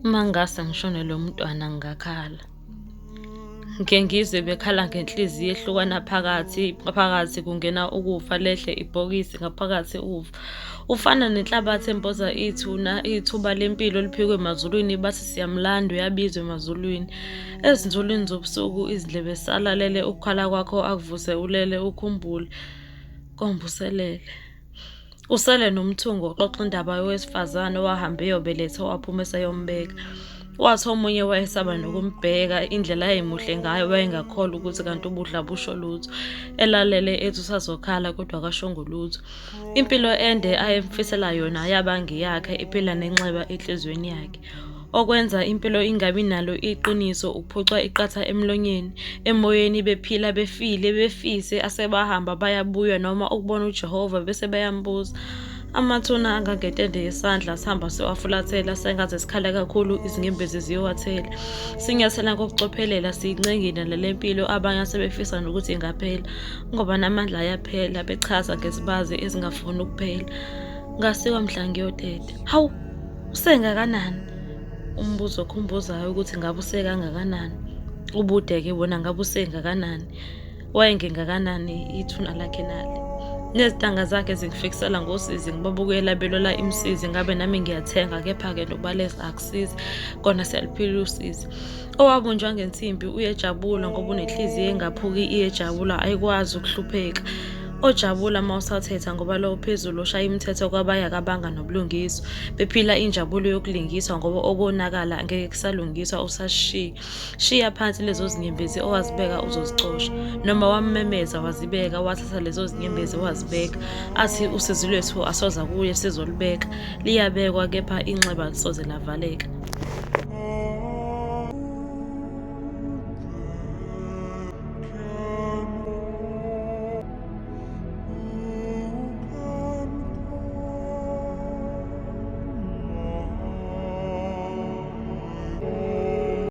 Uma ngase ngishonelwe umntwana ngingakhala. Ngike ngizwe bekhala ngenhliziyo ehlukana phakathi, phakathi kungena ukufa lehle ibhokisi ngaphakathi ufa. Ufana nenhlabathi emboza ithuba lempilo liphikwe emazulwini bathi siyamlanda uyabizwa emazulwini. Ezinzulwini zobusuku izindlebe zisalalele ukukhala kwakho akuvuse ulele ukhumbule. Kombuselele. Usele nomthungo uxoxa indaba yowesifazane owahambe eyobeletha waphuma eseyombeka. Wathi omunye wayesaba nokumbheka indlela ayemuhle ngayo wayengakholwa ukuthi kanti ubudla busho lutho. Elalele ethi usazokhala kodwa akashongo lutho. Impilo ende ayemfisela yona yaba ngeyakhe iphila nenxeba enhlizweni yakhe. Okwenza impilo ingabi nalo iqiniso ukuphucwa iqatha emlonyeni, emoyeni bephila befile befise asebahamba bayabuya noma ukubona uJehova bese bayambuza. Amathuna angangetende yesandla sihamba siwafulathela sengaze sikhala kakhulu izinyembezi ziyowathela. Sinyathela ngokucophelela siyincengile lempilo abanye asebefisa nokuthi ingaphela ngoba namandla ayaphela bechaza ngezibazi ezingafuni ukuphela. Ngasiwa mhla ngiyoteta. Hawu, usengakanani? Umbuzo okhumbuzayo ukuthi ngabe usekangakanani. Ubude-ke wona ngabe usengakanani. Wayengengakanani ithuna lakhe nali. Nezintanga zakhe zingifikisela ngosizi ngibabukela belola imsizi ngabe nami ngiyathenga kepha-ke nobaleza akusizi kona siyaliphila usizi. Owabunjwa ngensimbi uyejabula ngoba unenhliziyo engaphuki iyejabula ayikwazi ukuhlupheka. Ojabula mawusathetha ngoba lo phezulu oshaya imithetho kwabaya kabanga nobulungiswa. Bephila injabulo yokulingiswa ngoba okonakala angeke kusalungiswa usashiya. Shiya phansi lezo zinyembezi owazibeka uzozicosha. Noma wamemeza wazibeka wathatha lezo zinyembezi wazibeka. Athi usizi lwethu asoza kuye sizolibeka. Liyabekwa kepha inxeba lisoze lavaleka.